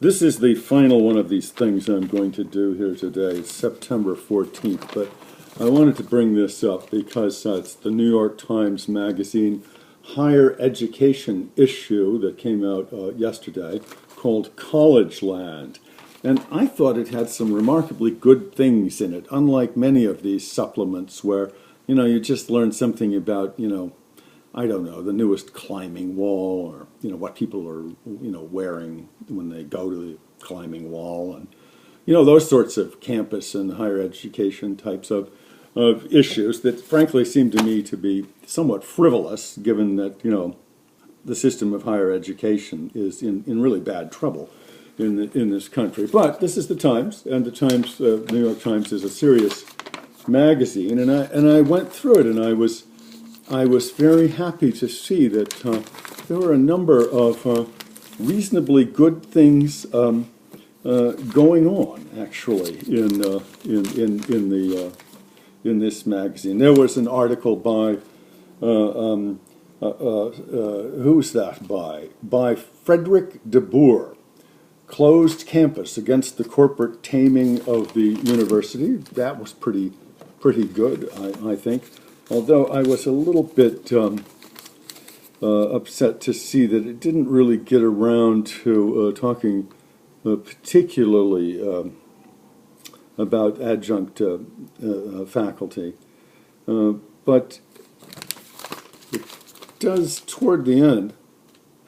This is the final one of these things I'm going to do here today. It's September 14th, but I wanted to bring this up because it's the New York Times Magazine higher education issue that came out yesterday called College Land. And I thought it had some remarkably good things in it, unlike many of these supplements where, you just learn something about, I don't know, the newest climbing wall or, what people are, wearing when they go to the climbing wall and, those sorts of campus and higher education types of issues that frankly seem to me to be somewhat frivolous given that, the system of higher education is in really bad trouble in this country. But this is the Times, and the Times, New York Times is a serious magazine, and I went through it, and I was very happy to see that there were a number of reasonably good things going on actually in this magazine. There was an article by who's that by? By Frederick de Boer, Closed Campus Against the Corporate Taming of the University. That was pretty good, I think. Although I was a little bit upset to see that it didn't really get around to talking particularly about adjunct faculty. But it does, toward the end,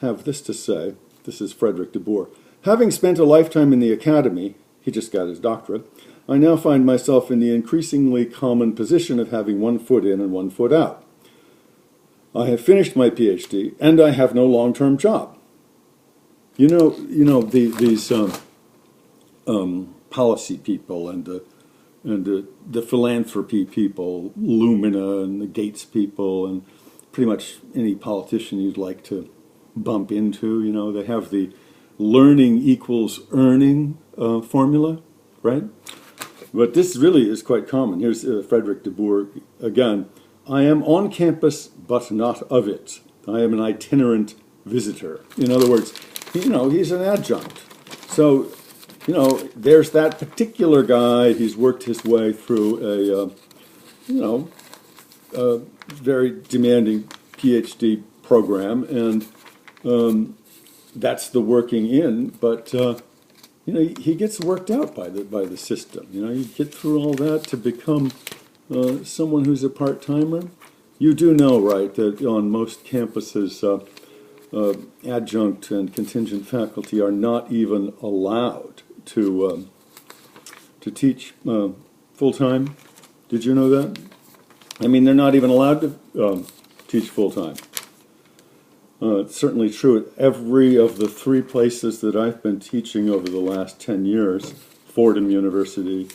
have this to say. This is Frederick de Boer. Having spent a lifetime in the academy, he just got his doctorate, I now find myself in the increasingly common position of having one foot in and one foot out. I have finished my PhD, and I have no long-term job. These policy people and the philanthropy people, Lumina and the Gates people, and pretty much any politician you'd like to bump into. They have the learning equals earning formula, right? But this really is quite common. Here's Frederick de Boer again. I am on campus, but not of it. I am an itinerant visitor. In other words, he's an adjunct. So, there's that particular guy. He's worked his way through a very demanding PhD program, and that's the working in. But he gets worked out by the system. You get through all that to become someone who's a part-timer. You do know, right, that on most campuses, adjunct and contingent faculty are not even allowed to teach full-time. Did you know that? I mean, they're not even allowed to teach full-time. It's certainly true at every of the 3 places that I've been teaching over the last 10 years, Fordham University,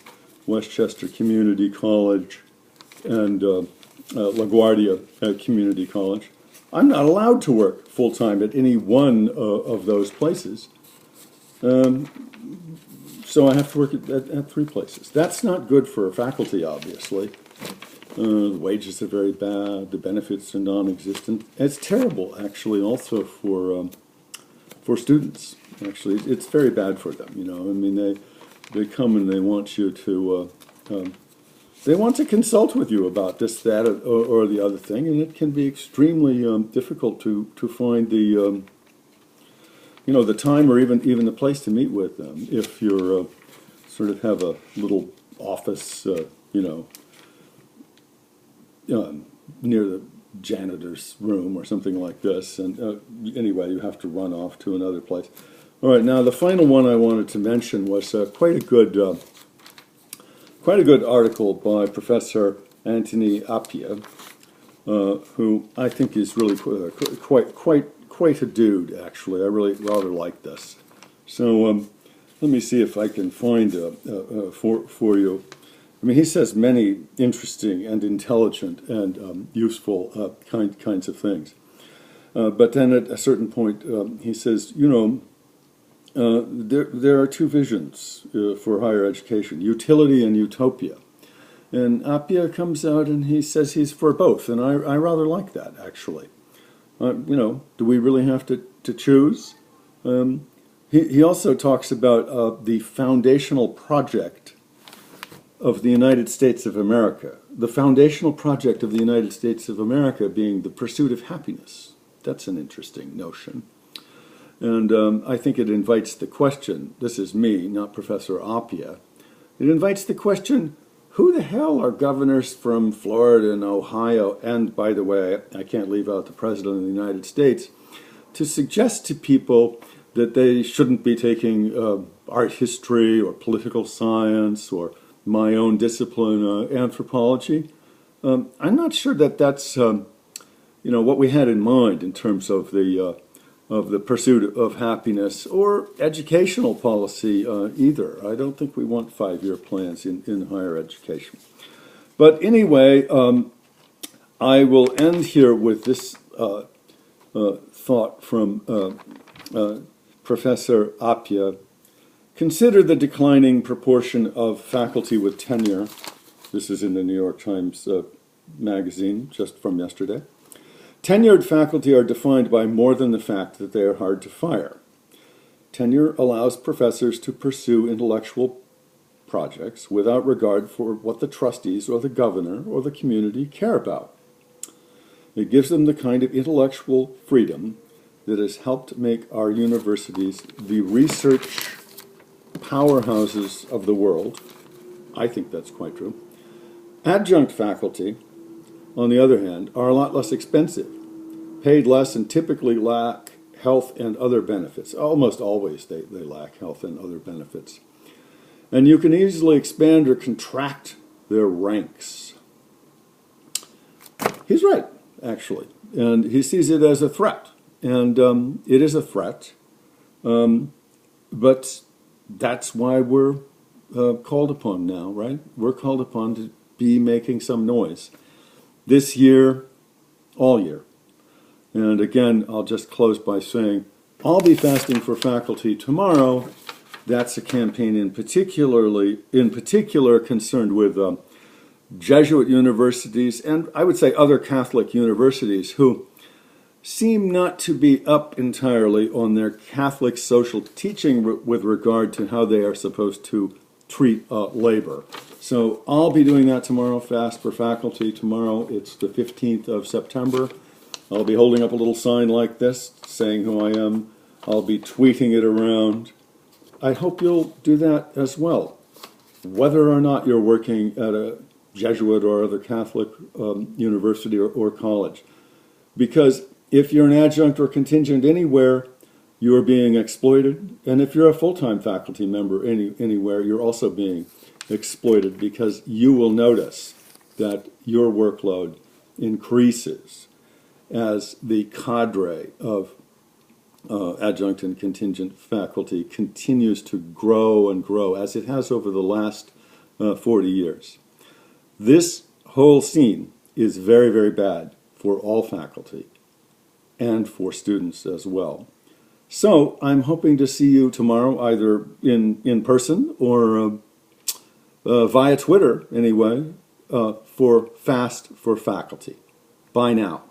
Westchester Community College, and LaGuardia Community College. I'm not allowed to work full-time at any one of those places. So I have to work at 3 places. That's not good for faculty, obviously. The wages are very bad. The benefits are non-existent. It's terrible, actually, also for students. Actually, it's very bad for them. I mean, they come and they want you to they want to consult with you about this, that, or the other thing, and it can be extremely difficult to find the the time or even the place to meet with them if you're sort of have a little office near the janitor's room or something like this, and anyway, you have to run off to another place. All right, now the final one I wanted to mention was quite a good article by Professor Anthony Appiah, who I think is really quite a dude. Actually, I really rather like this. So let me see if I can find for you. I mean, he says many interesting and intelligent and useful kinds of things. But then at a certain point, he says, there are 2 visions for higher education, utility and utopia. And Appiah comes out and he says he's for both, and I rather like that, actually. Do we really have to choose? he also talks about the foundational project of the United States of America. The foundational project of the United States of America being the pursuit of happiness. That's an interesting notion. And I think it invites the question, this is me, not Professor Appiah, it invites the question, who the hell are governors from Florida and Ohio, and by the way, I can't leave out the President of the United States, to suggest to people that they shouldn't be taking art history or political science or my own discipline, anthropology. I'm not sure that that's what we had in mind in terms of the pursuit of happiness or educational policy either. I don't think we want 5-year plans in higher education. But anyway, I will end here with this thought from Professor Appiah. Consider the declining proportion of faculty with tenure. This is in the New York Times magazine just from yesterday. Tenured faculty are defined by more than the fact that they are hard to fire. Tenure allows professors to pursue intellectual projects without regard for what the trustees or the governor or the community care about. It gives them the kind of intellectual freedom that has helped make our universities the research powerhouses of the world. I think that's quite true. Adjunct faculty, on the other hand, are a lot less expensive, paid less, and typically lack health and other benefits. Almost always they lack health and other benefits. And you can easily expand or contract their ranks. He's right, actually. And he sees it as a threat. And it is a threat. But that's why we're called upon now, right? We're called upon to be making some noise. This year, all year. And again, I'll just close by saying, I'll be fasting for faculty tomorrow. That's a campaign in particular concerned with Jesuit universities and I would say other Catholic universities who seem not to be up entirely on their Catholic social teaching with regard to how they are supposed to treat labor. So I'll be doing that tomorrow, fast for faculty. Tomorrow, it's the 15th of September. I'll be holding up a little sign like this, saying who I am. I'll be tweeting it around. I hope you'll do that as well. Whether or not you're working at a Jesuit or other Catholic university or college. Because if you're an adjunct or contingent anywhere, you are being exploited. And if you're a full-time faculty member anywhere, you're also being exploited because you will notice that your workload increases as the cadre of adjunct and contingent faculty continues to grow and grow, as it has over the last 40 years. This whole scene is very, very bad for all faculty and for students as well. So I'm hoping to see you tomorrow, either in person or via Twitter, anyway, for Fast for Faculty. Bye now.